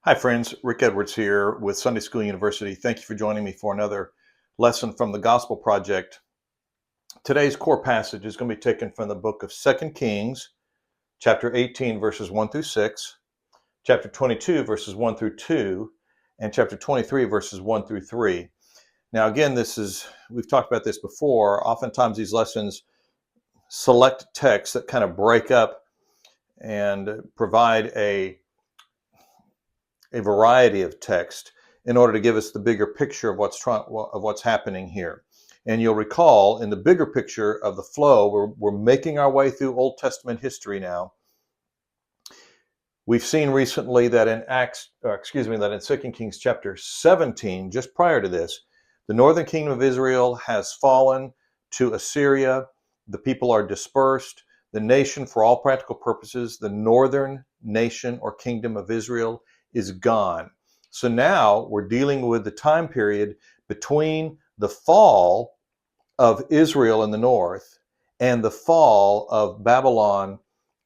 Hi friends, Rick Edwards here with Sunday School University. Thank you for joining me for another lesson from the Gospel Project. Today's core passage is going to be taken from the book of 2 Kings, chapter 18, verses 1 through 6, chapter 22, verses 1 through 2, and chapter 23, verses 1 through 3. Now again, we've talked about this before. Oftentimes these lessons select texts that kind of break up and provide a variety of text in order to give us the bigger picture of what's happening here. And you'll recall in the bigger picture of the flow, we're making our way through Old Testament history now. We've seen recently that in 2 Kings chapter 17, just prior to this, the northern kingdom of Israel has fallen to Assyria. The people are dispersed. The nation, for all practical purposes, the northern nation or kingdom of Israel is gone. So now we're dealing with the time period between the fall of Israel in the north and the fall of Babylon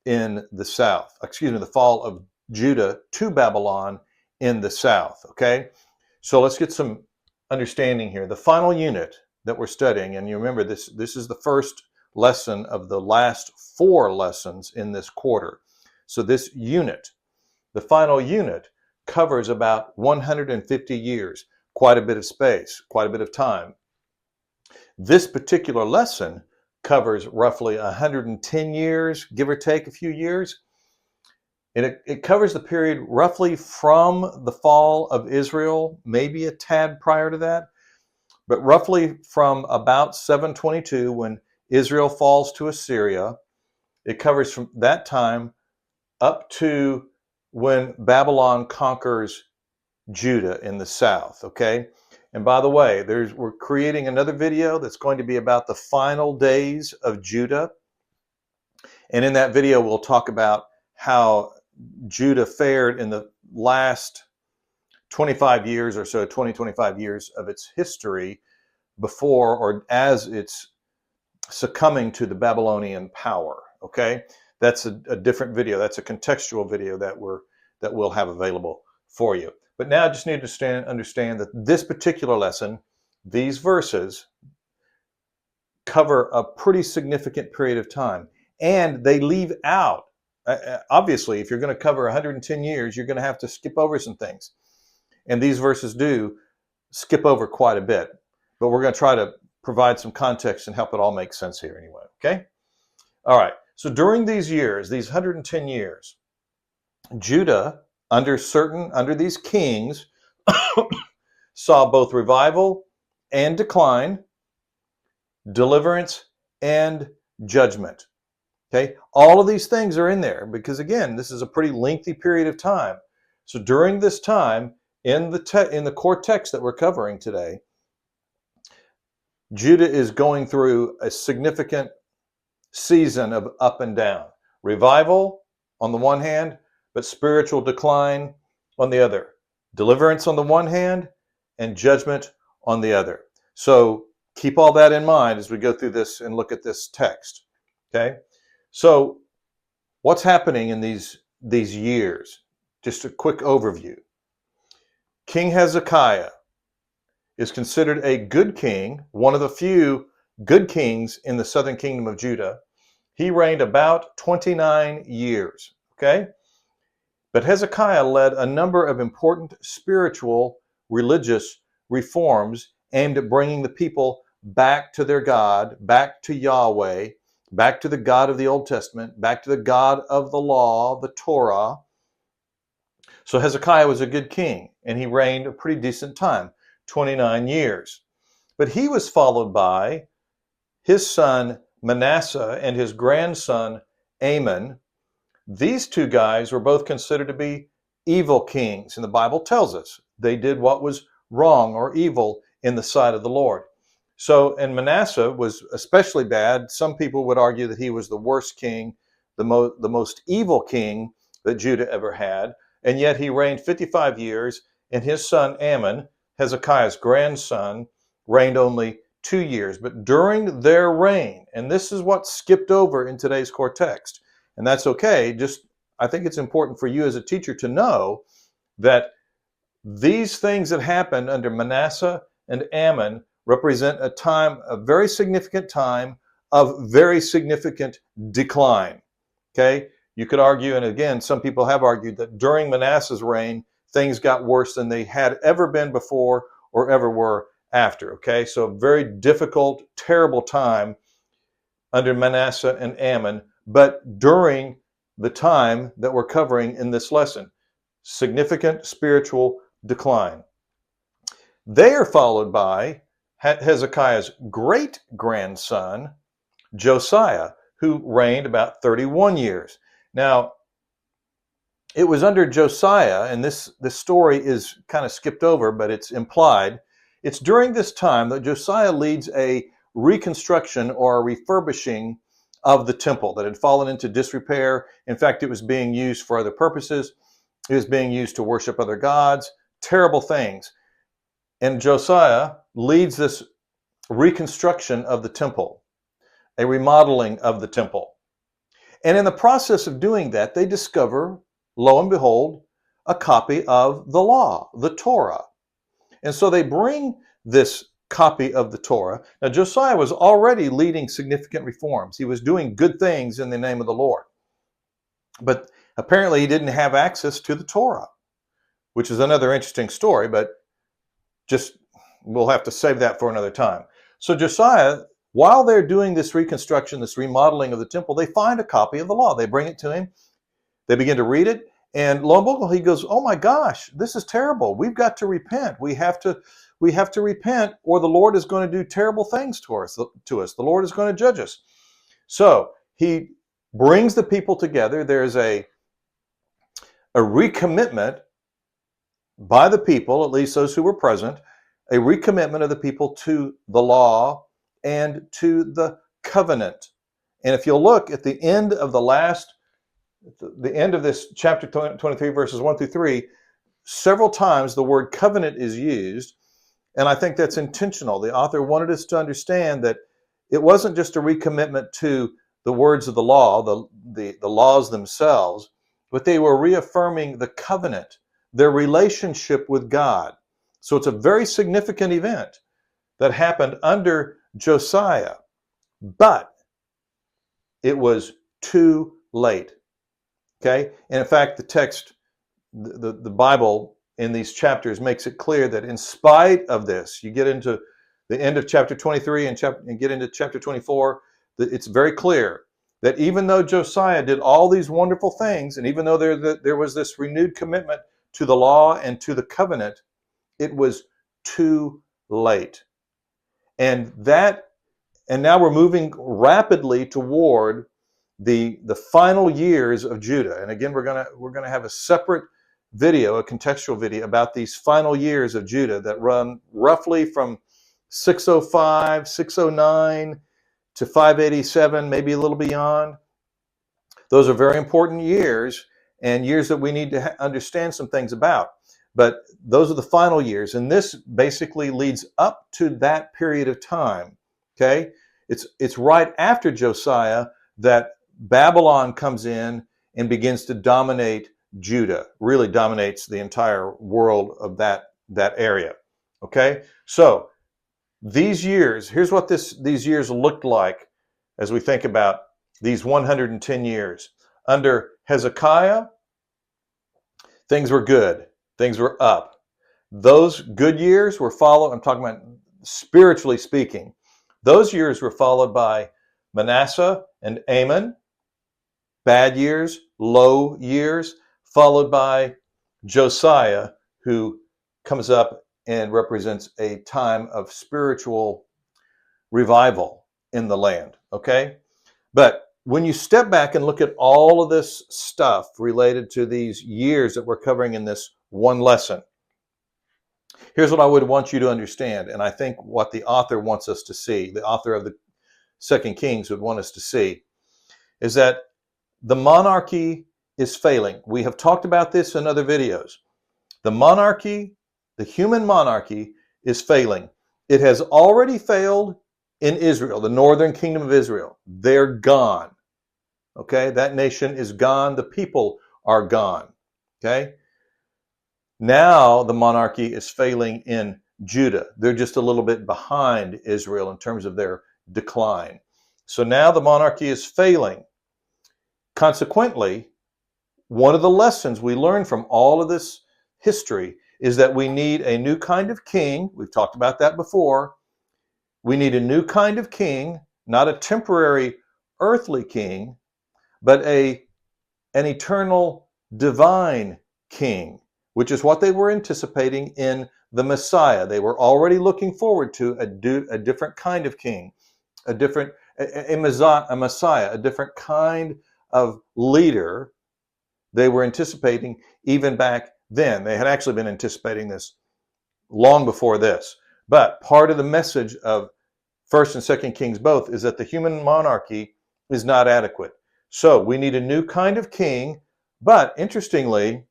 in the south. The fall of Judah to Babylon in the south. Okay, so let's get some understanding here. The final unit that we're studying, and you remember this is the first lesson of the last 4 lessons in this quarter. So this unit, the final unit, covers about 150 years, quite a bit of space, quite a bit of time. This particular lesson covers roughly 110 years, give or take a few years. And it covers the period roughly from the fall of Israel, maybe a tad prior to that, but roughly from about 722 when Israel falls to Assyria. It covers from that time up to when Babylon conquers Judah in the south, okay? And by the way, we're creating another video that's going to be about the final days of Judah. And in that video, we'll talk about how Judah fared in the last 25 years or so, 25 years of its history before or as it's succumbing to the Babylonian power, okay? That's a different video. That's a contextual video that we'll have available for you. But now I just need to understand that this particular lesson, these verses, cover a pretty significant period of time. And they leave out, obviously, if you're going to cover 110 years, you're going to have to skip over some things. And these verses do skip over quite a bit. But we're going to try to provide some context and help it all make sense here anyway, okay? All right. So during these years, these 110 years, Judah, under these kings, saw both revival and decline, deliverance and judgment. Okay, all of these things are in there because, again, this is a pretty lengthy period of time. So during this time, in the core text that we're covering today, Judah is going through a significant season of up and down. Revival on the one hand, but spiritual decline on the other. Deliverance on the one hand and judgment on the other. So keep all that in mind as we go through this and look at this text. Okay? So what's happening in these years? Just a quick overview. King Hezekiah is considered a good king, one of the few good kings in the southern kingdom of Judah. He reigned about 29 years, okay? But Hezekiah led a number of important spiritual, religious reforms aimed at bringing the people back to their God, back to Yahweh, back to the God of the Old Testament, back to the God of the law, the Torah. So Hezekiah was a good king, and he reigned a pretty decent time, 29 years. But he was followed by his son Manasseh and his grandson Amon. These two guys were both considered to be evil kings, and the Bible tells us they did what was wrong or evil in the sight of the Lord. So, and Manasseh was especially bad. Some people would argue that he was the worst king, the most evil king that Judah ever had, and yet he reigned 55 years, and his son Amon, Hezekiah's grandson, reigned only 2 years. But during their reign, and this is what skipped over in today's core text, and that's okay, I think it's important for you as a teacher to know that these things that happened under Manasseh and Amon represent a time, a very significant time of very significant decline. Okay? You could argue, and again, some people have argued that during Manasseh's reign, things got worse than they had ever been before or ever were after. Okay? So a very difficult, terrible time under Manasseh and Amon, but during the time that we're covering in this lesson, significant spiritual decline. They are followed by Hezekiah's great-grandson, Josiah, who reigned about 31 years. Now, it was under Josiah, and this story is kind of skipped over, but it's implied. It's during this time that Josiah leads a reconstruction or a refurbishing of the temple that had fallen into disrepair. In fact, it was being used for other purposes. It was being used to worship other gods, terrible things. And Josiah leads this reconstruction of the temple, a remodeling of the temple. And in the process of doing that, they discover, lo and behold, a copy of the law, the Torah. And so they bring this copy of the Torah. Now, Josiah was already leading significant reforms. He was doing good things in the name of the Lord. But apparently he didn't have access to the Torah, which is another interesting story, but just we'll have to save that for another time. So Josiah, while they're doing this reconstruction, this remodeling of the temple, they find a copy of the law. They bring it to him. They begin to read it. And lo and behold, he goes, oh my gosh, this is terrible. We've got to repent. We have to repent, or the Lord is going to do terrible things to us. The Lord is going to judge us. So he brings the people together. There's a recommitment by the people, at least those who were present, a recommitment of the people to the law and to the covenant. And if you'll look at the end of the end of this chapter 23, verses 1 through 3, several times the word covenant is used, and I think that's intentional. The author wanted us to understand that it wasn't just a recommitment to the words of the law, the laws themselves, but they were reaffirming the covenant, their relationship with God. So it's a very significant event that happened under Josiah, but it was too late. Okay? And in fact, the text, the Bible in these chapters makes it clear that in spite of this, you get into the end of chapter 23 and get into chapter 24, that it's very clear that even though Josiah did all these wonderful things, and even though there was this renewed commitment to the law and to the covenant, it was too late. And now we're moving rapidly toward the final years of Judah. And again, we're gonna have a separate video, a contextual video about these final years of Judah that run roughly from 605, 609 to 587, maybe a little beyond. Those are very important years, and years that we need to understand some things about. But those are the final years, and this basically leads up to that period of time. Okay, it's right after Josiah that Babylon comes in and begins to dominate Judah, really dominates the entire world of that area. Okay, so these years, here's what these years looked like as we think about these 110 years. Under Hezekiah, things were good. Things were up. Those good years were followed, I'm talking about spiritually speaking, those years were followed by Manasseh and Amon, bad years, low years, followed by Josiah, who comes up and represents a time of spiritual revival in the land, okay? But when you step back and look at all of this stuff related to these years that we're covering in this one lesson, here's what I would want you to understand, and I think what the author wants us to see, the author of the 2 Kings would want us to see, is that the monarchy is failing. We have talked about this in other videos. The monarchy, the human monarchy, is failing. It has already failed in Israel, the northern kingdom of Israel. They're gone. Okay, that nation is gone. The people are gone. Okay? Now the monarchy is failing in Judah. They're just a little bit behind Israel in terms of their decline. So now the monarchy is failing. Consequently, one of the lessons we learn from all of this history is that we need a new kind of king. We've talked about that before. We need a new kind of king, not a temporary earthly king, but an eternal divine king, which is what they were anticipating in the Messiah. They were already looking forward to a different kind of king, a Messiah, a different kind of leader. They were anticipating even back then. They had actually been anticipating this long before this. But part of the message of 1st and 2nd Kings both is that the human monarchy is not adequate. So we need a new kind of king, but interestingly,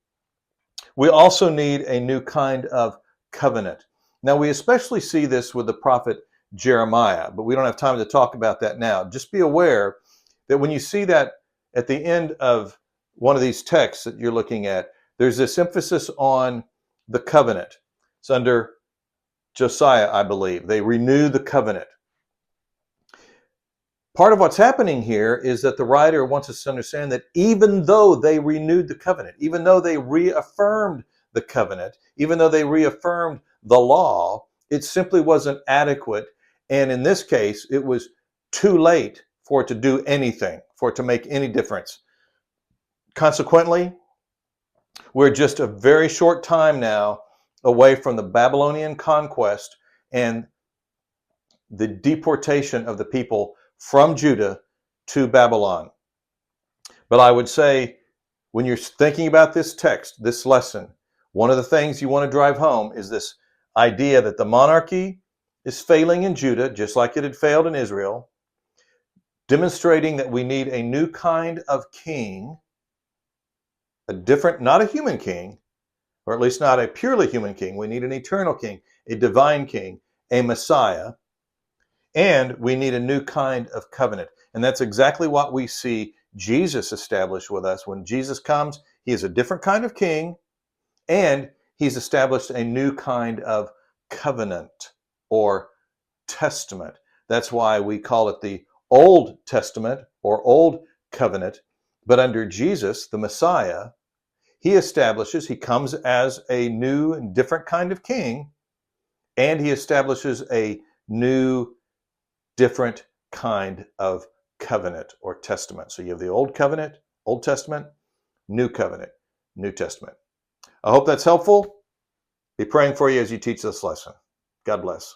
we also need a new kind of covenant. Now, we especially see this with the prophet Jeremiah, but we don't have time to talk about that now. Just be aware that when you see that at the end of one of these texts that you're looking at, there's this emphasis on the covenant. It's under Josiah, I believe. They renew the covenant. Part of what's happening here is that the writer wants us to understand that even though they renewed the covenant, even though they reaffirmed the covenant, even though they reaffirmed the law, it simply wasn't adequate. And in this case, it was too late for it to do anything, for it to make any difference. Consequently, we're just a very short time now away from the Babylonian conquest and the deportation of the people from Judah to Babylon. But I would say, when you're thinking about this text, this lesson, one of the things you want to drive home is this idea that the monarchy is failing in Judah, just like it had failed in Israel, demonstrating that we need a new kind of king, a different, not a human king, or at least not a purely human king. We need an eternal king, a divine king, a Messiah. And we need a new kind of covenant. And that's exactly what we see Jesus establish with us. When Jesus comes, he is a different kind of king, and he's established a new kind of covenant or testament. That's why we call it the Old Testament or Old Covenant. But under Jesus, the Messiah, he comes as a new and different kind of king, and he establishes a new different kind of covenant or testament. So you have the Old Covenant, Old Testament, New Covenant, New Testament. I hope that's helpful. Be praying for you as you teach this lesson. God bless.